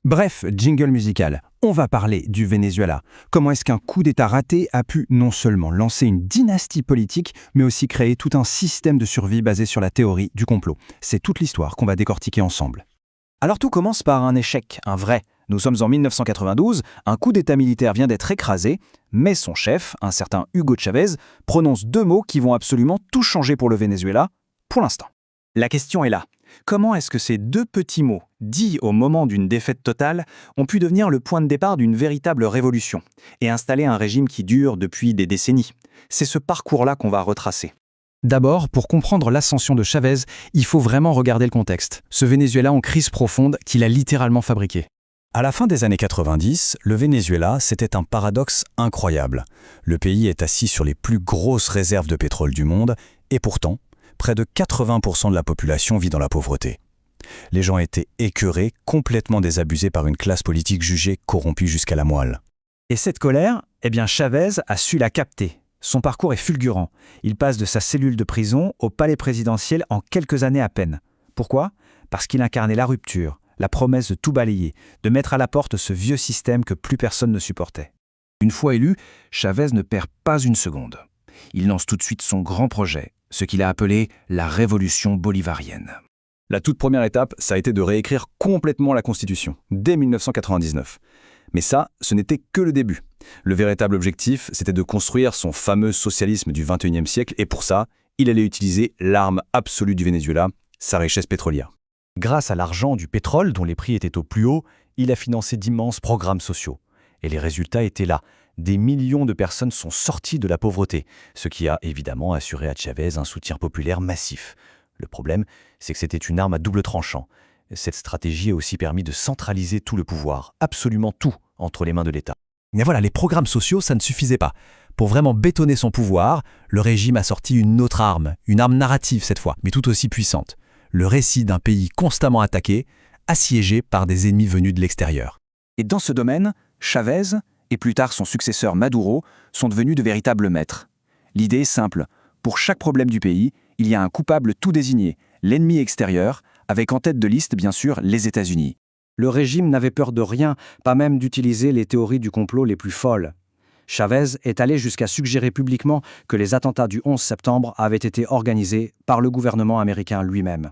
Bref, jingle musical. On va parler du Venezuela. Comment est-ce qu'un coup d'État raté a pu non seulement lancer une dynastie politique, mais aussi créer tout un système de survie basé sur la théorie du complot. C'est toute l'histoire qu'on va décortiquer ensemble. Alors tout commence par un échec, un vrai. Nous sommes en 1992, un coup d'État militaire vient d'être écrasé, mais son chef, un certain Hugo Chavez, prononce deux mots qui vont absolument tout changer pour le Venezuela, pour l'instant. La question est là. Comment est-ce que ces deux petits mots, dits au moment d'une défaite totale, ont pu devenir le point de départ d'une véritable révolution et installer un régime qui dure depuis des décennies? C'est ce parcours-là qu'on va retracer. D'abord, pour comprendre l'ascension de Chavez, il faut vraiment regarder le contexte. Ce Venezuela en crise profonde qu'il a littéralement fabriqué. À la fin des années 90, le Venezuela, c'était un paradoxe incroyable. Le pays est assis sur les plus grosses réserves de pétrole du monde, et pourtant, près de 80% de la population vit dans la pauvreté. Les gens étaient écœurés, complètement désabusés par une classe politique jugée corrompue jusqu'à la moelle. Et cette colère, Chavez a su la capter. Son parcours est fulgurant. Il passe de sa cellule de prison au palais présidentiel en quelques années à peine. Pourquoi? Parce qu'il incarnait la rupture, la promesse de tout balayer, de mettre à la porte ce vieux système que plus personne ne supportait. Une fois élu, Chavez ne perd pas une seconde. Il lance tout de suite son grand projet, ce qu'il a appelé la révolution bolivarienne. La toute première étape, ça a été de réécrire complètement la Constitution, dès 1999. Mais ça, ce n'était que le début. Le véritable objectif, c'était de construire son fameux socialisme du XXIe siècle, et pour ça, il allait utiliser l'arme absolue du Venezuela, sa richesse pétrolière. Grâce à l'argent du pétrole, dont les prix étaient au plus haut, il a financé d'immenses programmes sociaux. Et les résultats étaient là. Des millions de personnes sont sorties de la pauvreté, ce qui a évidemment assuré à Chavez un soutien populaire massif. Le problème, c'est que c'était une arme à double tranchant. Cette stratégie a aussi permis de centraliser tout le pouvoir, absolument tout, entre les mains de l'État. Mais voilà, les programmes sociaux, ça ne suffisait pas. Pour vraiment bétonner son pouvoir, le régime a sorti une autre arme, une arme narrative cette fois, mais tout aussi puissante. Le récit d'un pays constamment attaqué, assiégé par des ennemis venus de l'extérieur. Et dans ce domaine, Chavez, et plus tard son successeur Maduro, sont devenus de véritables maîtres. L'idée est simple. Pour chaque problème du pays, il y a un coupable tout désigné, l'ennemi extérieur, avec en tête de liste, bien sûr, les États-Unis. Le régime n'avait peur de rien, pas même d'utiliser les théories du complot les plus folles. Chavez est allé jusqu'à suggérer publiquement que les attentats du 11 septembre avaient été organisés par le gouvernement américain lui-même.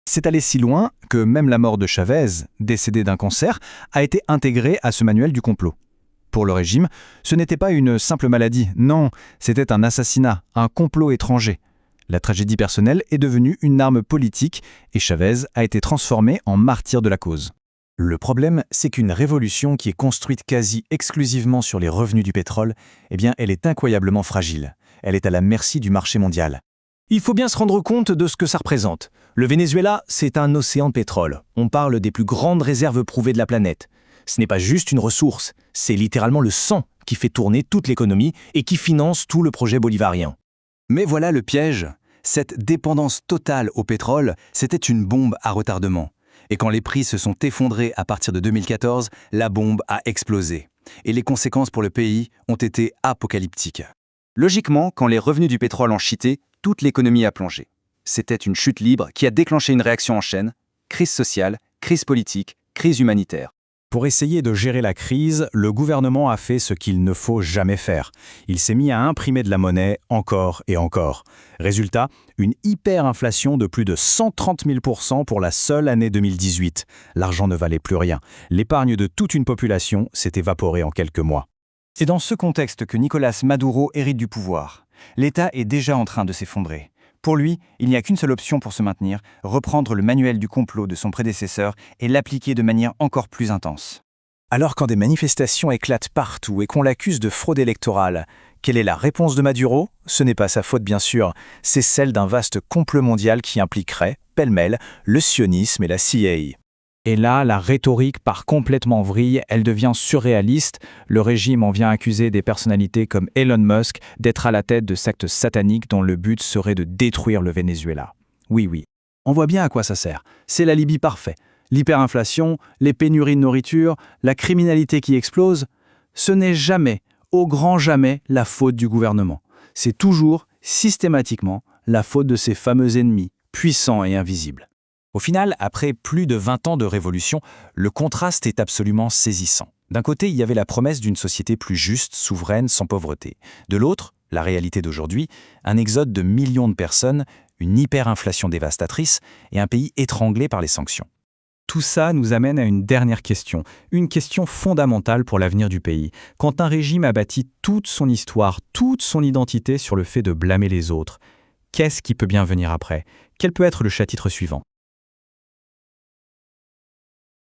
C'est allé si loin que même la mort de Chavez, décédé d'un cancer, a été intégrée à ce manuel du complot. Pour le régime, ce n'était pas une simple maladie, non, c'était un assassinat, un complot étranger. La tragédie personnelle est devenue une arme politique et Chavez a été transformé en martyr de la cause. Le problème, c'est qu'une révolution qui est construite quasi exclusivement sur les revenus du pétrole, elle est incroyablement fragile. Elle est à la merci du marché mondial. Il faut bien se rendre compte de ce que ça représente. Le Venezuela, c'est un océan de pétrole. On parle des plus grandes réserves prouvées de la planète. Ce n'est pas juste une ressource, c'est littéralement le sang qui fait tourner toute l'économie et qui finance tout le projet bolivarien. Mais voilà le piège. Cette dépendance totale au pétrole, c'était une bombe à retardement. Et quand les prix se sont effondrés à partir de 2014, la bombe a explosé. Et les conséquences pour le pays ont été apocalyptiques. Logiquement, quand les revenus du pétrole ont chuté, toute l'économie a plongé. C'était une chute libre qui a déclenché une réaction en chaîne, crise sociale, crise politique, crise humanitaire. Pour essayer de gérer la crise, le gouvernement a fait ce qu'il ne faut jamais faire. Il s'est mis à imprimer de la monnaie encore et encore. Résultat, une hyperinflation de plus de 130 000% pour la seule année 2018. L'argent ne valait plus rien. L'épargne de toute une population s'est évaporée en quelques mois. C'est dans ce contexte que Nicolás Maduro hérite du pouvoir. L'État est déjà en train de s'effondrer. Pour lui, il n'y a qu'une seule option pour se maintenir, reprendre le manuel du complot de son prédécesseur et l'appliquer de manière encore plus intense. Alors quand des manifestations éclatent partout et qu'on l'accuse de fraude électorale, quelle est la réponse de Maduro? Ce n'est pas sa faute bien sûr, c'est celle d'un vaste complot mondial qui impliquerait, pêle-mêle, le sionisme et la CIA. Et là, la rhétorique part complètement en vrille, elle devient surréaliste. Le régime en vient accuser des personnalités comme Elon Musk d'être à la tête de sectes sataniques dont le but serait de détruire le Venezuela. Oui, on voit bien à quoi ça sert. C'est l'alibi parfait. L'hyperinflation, les pénuries de nourriture, la criminalité qui explose, ce n'est jamais, au grand jamais, la faute du gouvernement. C'est toujours, systématiquement, la faute de ses fameux ennemis, puissants et invisibles. Au final, après plus de 20 ans de révolution, le contraste est absolument saisissant. D'un côté, il y avait la promesse d'une société plus juste, souveraine, sans pauvreté. De l'autre, la réalité d'aujourd'hui, un exode de millions de personnes, une hyperinflation dévastatrice et un pays étranglé par les sanctions. Tout ça nous amène à une dernière question, une question fondamentale pour l'avenir du pays. Quand un régime a bâti toute son histoire, toute son identité sur le fait de blâmer les autres, qu'est-ce qui peut bien venir après? Quel peut être le chapitre suivant?